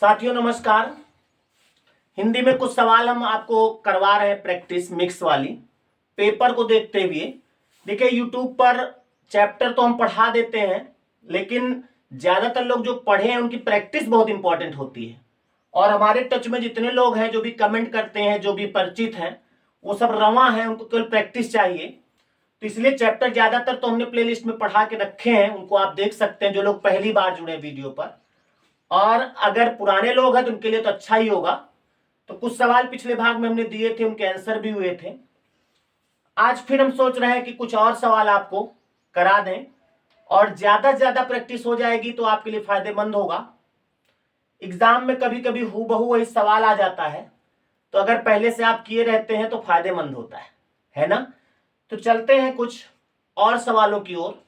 साथियों नमस्कार। हिंदी में कुछ सवाल हम आपको करवा रहे हैं, प्रैक्टिस मिक्स वाली, पेपर को देखते हुए। देखिए यूट्यूब पर चैप्टर तो हम पढ़ा देते हैं, लेकिन ज़्यादातर लोग जो पढ़े हैं उनकी प्रैक्टिस बहुत इंपॉर्टेंट होती है। और हमारे टच में जितने लोग हैं, जो भी कमेंट करते हैं, जो भी परिचित हैं, वो सब रवां हैं, उनको केवल प्रैक्टिस चाहिए। तो इसलिए चैप्टर ज़्यादातर तो हमने प्लेलिस्ट में पढ़ा के रखे हैं, उनको आप देख सकते हैं जो लोग पहली बार जुड़े वीडियो पर। और अगर पुराने लोग हैं तो उनके लिए तो अच्छा ही होगा। तो कुछ सवाल पिछले भाग में हमने दिए थे, उनके आंसर भी हुए थे। आज फिर हम सोच रहे हैं कि कुछ और सवाल आपको करा दें, और ज्यादा से ज्यादा प्रैक्टिस हो जाएगी तो आपके लिए फायदेमंद होगा। एग्जाम में कभी कभी हूबहू वही सवाल आ जाता है, तो अगर पहले से आप किए रहते हैं तो फायदेमंद होता है ना। तो चलते हैं कुछ और सवालों की ओर।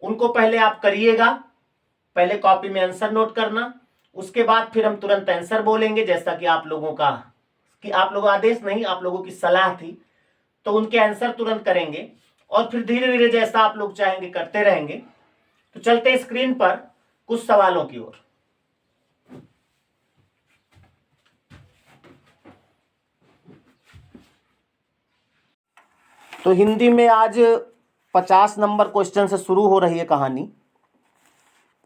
उनको पहले आप करिएगा, पहले कॉपी में आंसर नोट करना, उसके बाद फिर हम तुरंत आंसर बोलेंगे, जैसा कि आप लोगों का आदेश नहीं, आप लोगों की सलाह थी। तो उनके आंसर तुरंत करेंगे और फिर धीरे धीरे जैसा आप लोग चाहेंगे करते रहेंगे। तो चलते हैं स्क्रीन पर कुछ सवालों की ओर। तो हिंदी में आज 50 नंबर क्वेश्चन से शुरू हो रही है कहानी।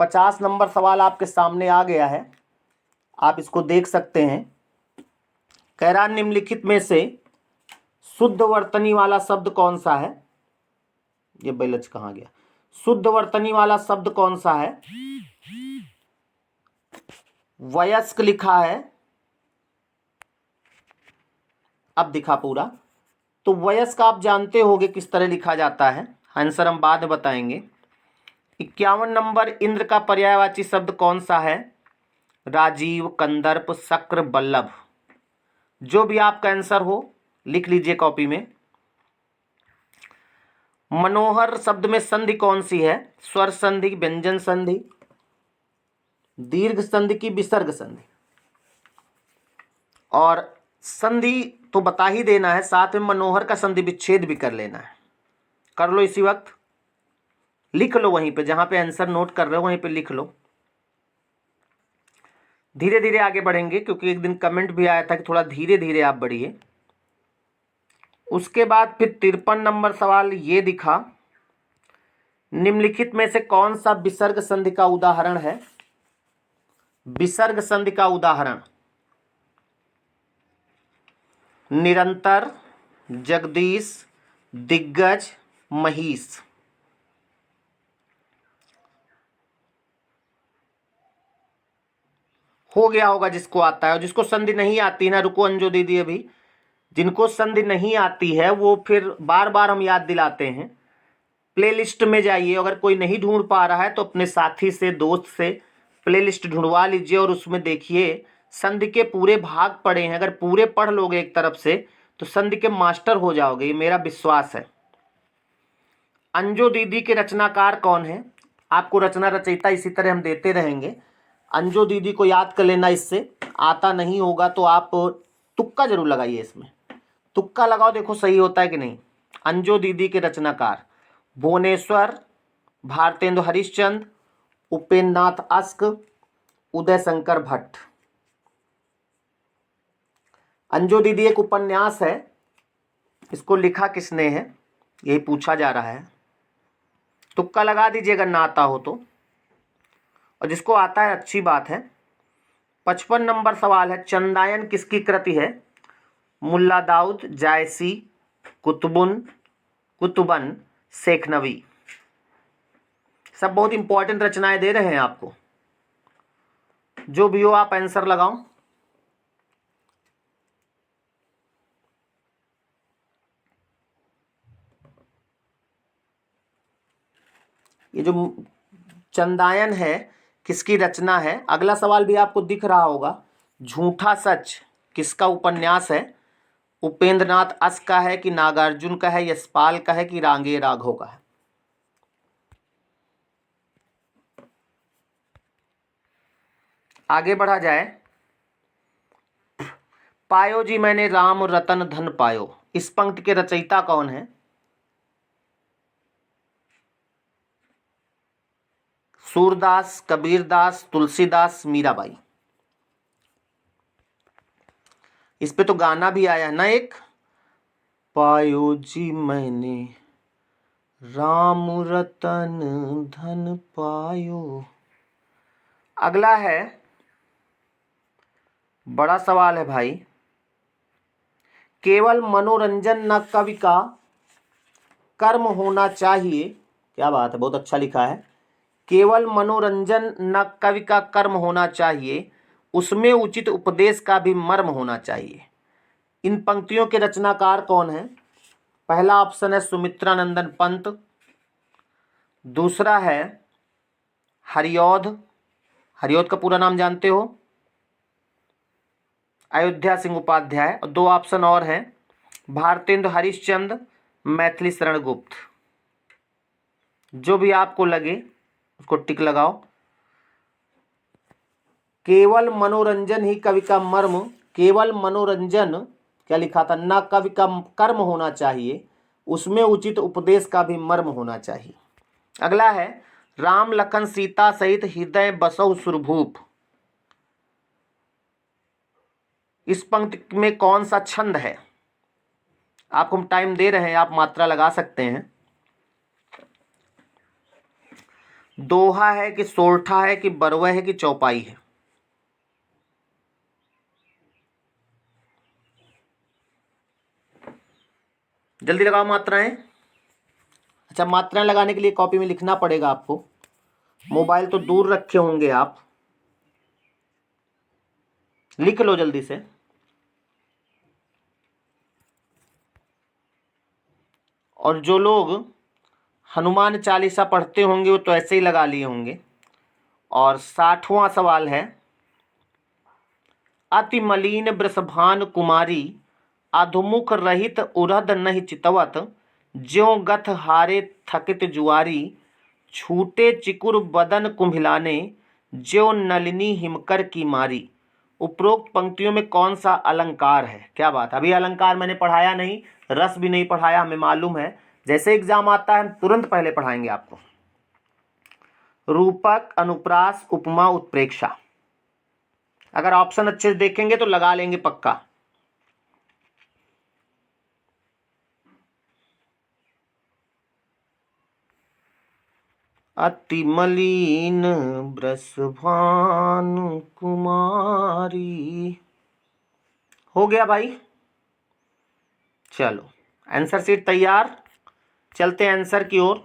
50 नंबर सवाल आपके सामने आ गया है, आप इसको देख सकते हैं। कह रहा निम्नलिखित में से शुद्ध वर्तनी वाला शब्द कौन सा है। ये बैलच कहाँ गया। शुद्ध वर्तनी वाला शब्द कौन सा है। वयस्क लिखा है, अब दिखा पूरा। तो वयस्क आप जानते होंगे किस तरह लिखा जाता है, आंसर हम बाद में बताएंगे। 51 नंबर इंद्र का पर्यायवाची शब्द कौन सा है। राजीव, कंदर्प, शक्र, बल्लभ। जो भी आपका आंसर हो लिख लीजिए कॉपी में। मनोहर शब्द में संधि कौन सी है। स्वर संधि, व्यंजन संधि, दीर्घ संधि की विसर्ग संधि। और संधि तो बता ही देना है, साथ में मनोहर का संधि विच्छेद भी कर लेना है। कर लो इसी वक्त, लिख लो वहीं पे, जहां पे आंसर नोट कर रहे हो वहीं पे लिख लो। धीरे धीरे आगे बढ़ेंगे, क्योंकि एक दिन कमेंट भी आया था कि थोड़ा धीरे धीरे आप बढ़िए। उसके बाद फिर 53 नंबर सवाल ये दिखा, निम्नलिखित में से कौन सा विसर्ग संधि का उदाहरण है। विसर्ग संधि का उदाहरण। निरंतर, जगदीश, दिग्गज, महिष। हो गया होगा जिसको आता है, और जिसको संधि नहीं आती ना, रुको अंजो दीदी, अभी जिनको संधि नहीं आती है वो फिर बार बार हम याद दिलाते हैं। प्लेलिस्ट में जाइए, अगर कोई नहीं ढूंढ पा रहा है तो अपने साथी से, दोस्त से प्लेलिस्ट ढूंढवा लीजिए और उसमें देखिए संधि के पूरे भाग पढ़े हैं। अगर पूरे पढ़ लोगे एक तरफ से तो संधि के मास्टर हो जाओगे, ये मेरा विश्वास है। अंजो दीदी के रचनाकार कौन है। आपको रचना रचयिता इसी तरह हम देते रहेंगे। अंजो दीदी को याद कर लेना, इससे आता नहीं होगा तो आप तुक्का जरूर लगाइए। इसमें तुक्का लगाओ, देखो सही होता है कि नहीं। अंजो दीदी के रचनाकार भुवनेश्वर, भारतेंदु हरिश्चंद्र, उपेंद्र नाथ अस्क, उदय शंकर भट्ट। अंजो दीदी एक उपन्यास है, इसको लिखा किसने है यही पूछा जा रहा है। तुक्का लगा दीजिए अगर ना आता हो तो, और जिसको आता है अच्छी बात है। 55 नंबर सवाल है, चंदायन किसकी कृति है। मुल्ला दाऊद, जायसी, कुतुबन, शेखनवी। सब बहुत इंपॉर्टेंट रचनाएं दे रहे हैं आपको, जो भी हो आप आंसर लगाओ। ये जो चंदायन है किसकी रचना है। अगला सवाल भी आपको दिख रहा होगा, झूठा सच किसका उपन्यास है। उपेंद्र नाथ अस्क का है कि नागार्जुन का है, यशपाल का है कि रांगे राघव का है। आगे बढ़ा जाए। पायो जी मैंने राम रतन धन पायो, इस पंक्ति के रचयिता कौन है। सूरदास, कबीरदास, तुलसीदास, मीराबाई। इस पे तो गाना भी आया है ना एक, पायो जी मैंने राम रतन धन पायो। अगला है, बड़ा सवाल है भाई। केवल मनोरंजन न कवि का कर्म होना चाहिए। क्या बात है, बहुत अच्छा लिखा है। केवल मनोरंजन न कवि का कर्म होना चाहिए, उसमें उचित उपदेश का भी मर्म होना चाहिए। इन पंक्तियों के रचनाकार कौन है? पहला ऑप्शन है सुमित्रानंदन पंत, दूसरा है हरिऔध, हरिऔध का पूरा नाम जानते हो, अयोध्या सिंह उपाध्याय, और दो ऑप्शन और हैं, भारतेंदु हरिश्चंद्र, मैथिली शरण गुप्त। जो भी आपको लगे उसको टिक लगाओ। केवल मनोरंजन ही कवि का मर्म, केवल मनोरंजन क्या लिखा था, न कवि का कर्म होना चाहिए, उसमें उचित उपदेश का भी मर्म होना चाहिए। अगला है, राम लखन सीता सहित हृदय बसौ सुरभूप। इस पंक्ति में कौन सा छंद है? आपको हम टाइम दे रहे हैं, आप मात्रा लगा सकते हैं। दोहा है कि सोरठा है कि बरवा है कि चौपाई है? जल्दी लगाओ मात्राएं। अच्छा, मात्राएं लगाने के लिए कॉपी में लिखना पड़ेगा आपको। मोबाइल तो दूर रखे होंगे आप, लिख लो जल्दी से। और जो लोग हनुमान चालीसा पढ़ते होंगे वो तो ऐसे ही लगा लिए होंगे। और 60वां सवाल है, अति मलिन वृषभान कुमारी, अधुमुख रहित उरध नहीं चितवत, ज्यों गथ हारे थकित जुआरी, छूटे चिकुर बदन कुम्भिलाने, ज्यों नलिनी हिमकर की मारी। उपरोक्त पंक्तियों में कौन सा अलंकार है? क्या बात, अभी अलंकार मैंने पढ़ाया नहीं, रस भी नहीं पढ़ाया, हमें मालूम है। जैसे एग्जाम आता है हम तुरंत पहले पढ़ाएंगे आपको। रूपक, अनुप्रास, उपमा, उत्प्रेक्षा। अगर ऑप्शन अच्छे से देखेंगे तो लगा लेंगे पक्का। अति मलिन वृषभान कुमारी। हो गया भाई, चलो आंसर शीट तैयार, चलते हैं आंसर की ओर।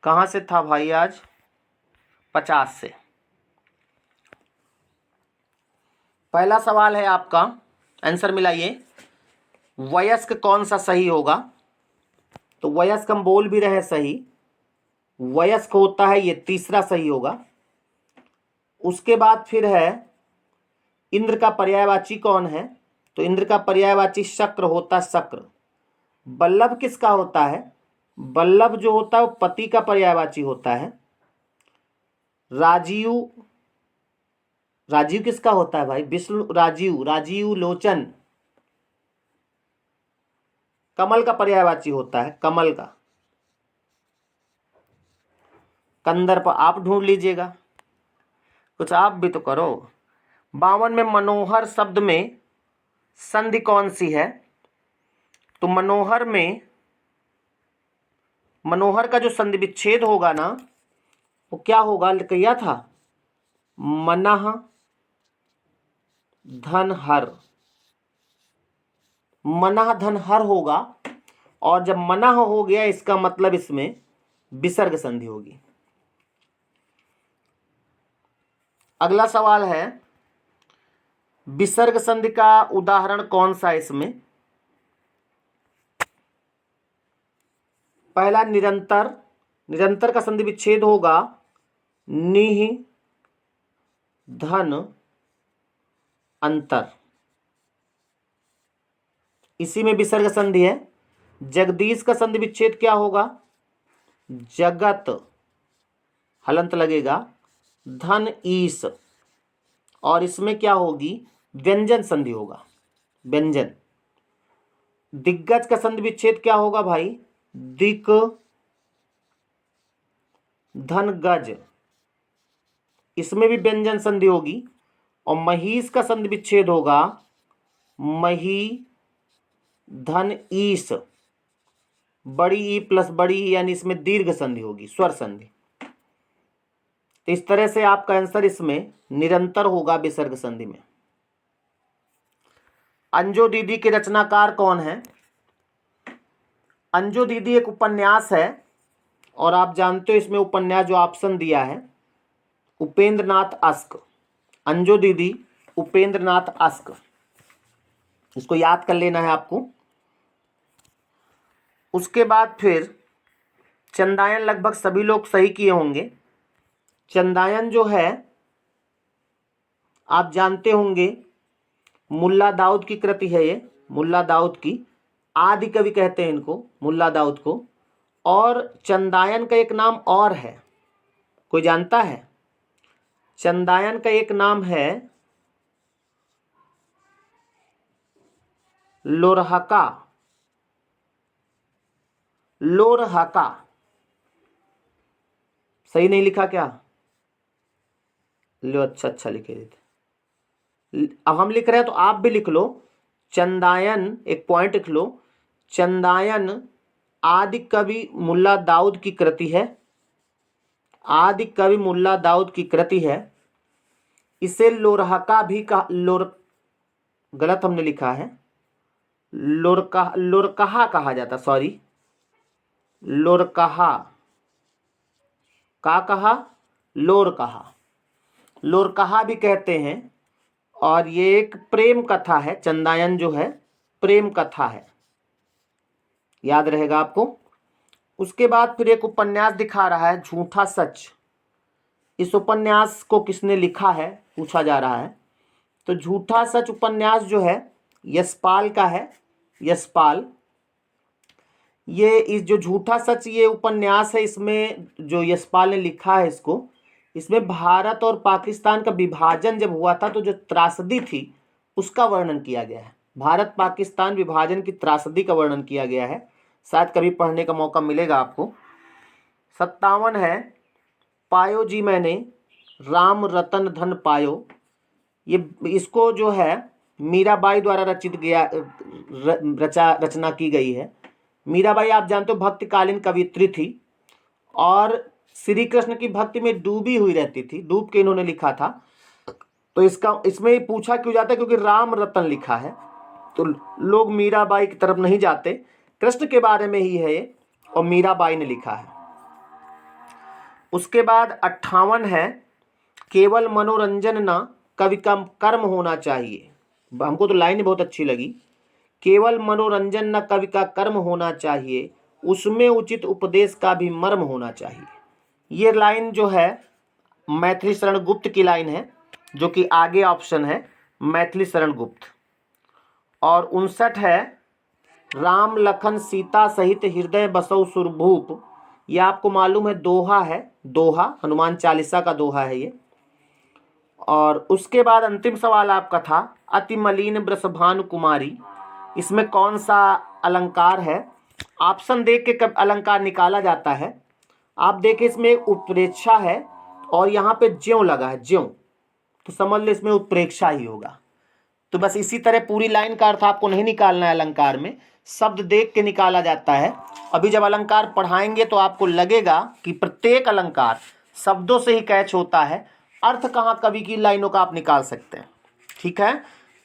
कहां से था भाई आज? 50 से। पहला सवाल है आपका, आंसर मिलाइए। वयस्क कौन सा सही होगा? तो वयस्क हम बोल भी रहे सही, वयस्क होता है ये, तीसरा सही होगा। उसके बाद फिर है इंद्र का पर्यायवाची कौन है? तो इंद्र का पर्यायवाची शक्र होता है, शक्र। बल्लभ किसका होता है? बल्लभ जो होता है वो पति का पर्यायवाची होता है। राजीव, राजीव किसका होता है भाई? विष्णु राजीव, राजीव लोचन कमल का पर्यायवाची होता है, कमल का। कंदर्प आप ढूंढ लीजिएगा, कुछ आप भी तो करो। 52 में मनोहर शब्द में संधि कौन सी है? तो मनोहर में, मनोहर का जो संधि विच्छेद होगा ना वो क्या होगा? किया था, मनः धन हर, मनः धन हर होगा। और जब मनः हो गया इसका मतलब इसमें विसर्ग संधि होगी। अगला सवाल है, विसर्ग संधि का उदाहरण कौन सा है इसमें? पहला निरंतर, निरंतर का संधि विच्छेद होगा निह धन अंतर, इसी में विसर्ग संधि है। जगदीश का संधि विच्छेद क्या होगा? जगत, हलंत लगेगा, धन ईश, और इसमें क्या होगी? व्यंजन संधि होगा, व्यंजन। दिग्गज का संधि विच्छेद क्या होगा भाई? दिक धन गज, इसमें भी व्यंजन संधि होगी। और महिष का संधि विच्छेद होगा मही धन ईस, बड़ी ई प्लस बड़ी ई, यानी इसमें दीर्घ संधि होगी, स्वर संधि। तो इस तरह से आपका आंसर इसमें निरंतर होगा विसर्ग संधि में। अंजो दीदी के रचनाकार कौन है? अंजो दीदी एक उपन्यास है और आप जानते हो इसमें उपन्यास जो ऑप्शन दिया है उपेंद्र नाथ अस्क। अंजो दीदी उपेंद्र नाथ अस्क, इसको याद कर लेना है आपको। उसके बाद फिर चंदायन लगभग सभी लोग सही किए होंगे। चंदायन जो है आप जानते होंगे मुल्ला दाऊद की कृति है, ये मुल्ला दाऊद की, आदि कवि कहते हैं इनको, मुल्ला दाऊद को। और चंदायन का एक नाम और है, कोई जानता है? चंदायन का एक नाम है लोरहका। लोरहका सही नहीं लिखा क्या? लो अच्छा लिखे देते। अब हम लिख रहे हैं तो आप भी लिख लो। चंदायन, एक पॉइंट लिख लो, चंदायन आदि कवि मुल्ला दाऊद की कृति है, आदि कवि मुल्ला दाऊद की कृति है। इसे लोरहका भी कहा, गलत हमने लिखा है, लोरकहा कहा जाता, सॉरी, लोरकहा का कहा, लोरकहा, लोरकहा भी कहते हैं। और ये एक प्रेम कथा है, चंदायन जो है प्रेम कथा है, याद रहेगा आपको। उसके बाद फिर एक उपन्यास दिखा रहा है झूठा सच। इस उपन्यास को किसने लिखा है पूछा जा रहा है। तो झूठा सच उपन्यास जो है यशपाल का है, यशपाल। ये इस जो झूठा सच ये उपन्यास है, इसमें जो यशपाल ने लिखा है इसको, इसमें भारत और पाकिस्तान का विभाजन जब हुआ था तो जो त्रासदी थी उसका वर्णन किया गया है। भारत पाकिस्तान विभाजन की त्रासदी का वर्णन किया गया है। शायद कभी पढ़ने का मौका मिलेगा आपको। 57 है पायो जी मैंने राम रतन धन पायो। ये इसको जो है मीराबाई द्वारा रचित गया रचना की गई है। मीराबाई आप जानते हो भक्तिकालीन कवियत्री थी और श्री कृष्ण की भक्ति में डूबी हुई रहती थी, डूब के इन्होंने लिखा था। तो इसमें पूछा क्यों जाता है, क्योंकि राम रतन लिखा है तो लोग मीराबाई की तरफ नहीं जाते। कृष्ण के बारे में ही है ये और मीराबाई ने लिखा है। उसके बाद 58 है केवल मनोरंजन न कवि का कर्म होना चाहिए। हमको तो लाइन बहुत अच्छी लगी, केवल मनोरंजन न कवि का कर्म होना चाहिए, उसमें उचित उपदेश का भी मर्म होना चाहिए। ये लाइन जो है मैथिली शरण गुप्त की लाइन है, जो कि आगे ऑप्शन है मैथिली शरण गुप्त। और 59 है राम लखन सीता सहित हृदय बसौ सुरभूप। ये आपको मालूम है दोहा है, दोहा हनुमान चालीसा का दोहा है ये। और उसके बाद अंतिम सवाल आपका था अति मलिन वृषभानु कुमारी। इसमें कौन सा अलंकार है? ऑप्शन देख के कब अलंकार निकाला जाता है। आप देखें इसमें उत्प्रेक्षा है और यहाँ पे ज्यों लगा है, ज्यों, तो समझ लो इसमें उत्प्रेक्षा ही होगा। तो बस इसी तरह पूरी लाइन का अर्थ आपको नहीं निकालना है अलंकार में, शब्द देख के निकाला जाता है। अभी जब अलंकार पढ़ाएंगे तो आपको लगेगा कि प्रत्येक अलंकार शब्दों से ही कैच होता है, अर्थ कहाँ कवि की लाइनों का आप निकाल सकते हैं। ठीक है,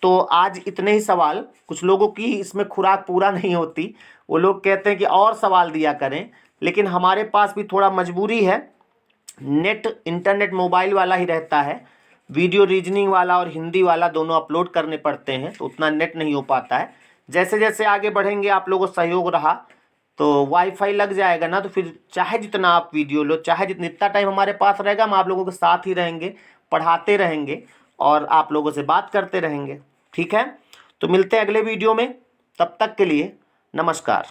तो आज इतने ही सवाल। कुछ लोगों की इसमें खुराक पूरा नहीं होती, वो लोग कहते हैं कि और सवाल दिया करें, लेकिन हमारे पास भी थोड़ा मजबूरी है, नेट इंटरनेट मोबाइल वाला ही रहता है, वीडियो रीजनिंग वाला और हिंदी वाला दोनों अपलोड करने पड़ते हैं, तो उतना नेट नहीं हो पाता है। जैसे जैसे आगे बढ़ेंगे आप लोगों का सहयोग रहा तो वाईफाई लग जाएगा ना, तो फिर चाहे जितना आप वीडियो लो, चाहे जितना टाइम हमारे पास रहेगा, हम आप लोगों के साथ ही रहेंगे, पढ़ाते रहेंगे और आप लोगों से बात करते रहेंगे। ठीक है, तो मिलते हैं अगले वीडियो में, तब तक के लिए नमस्कार।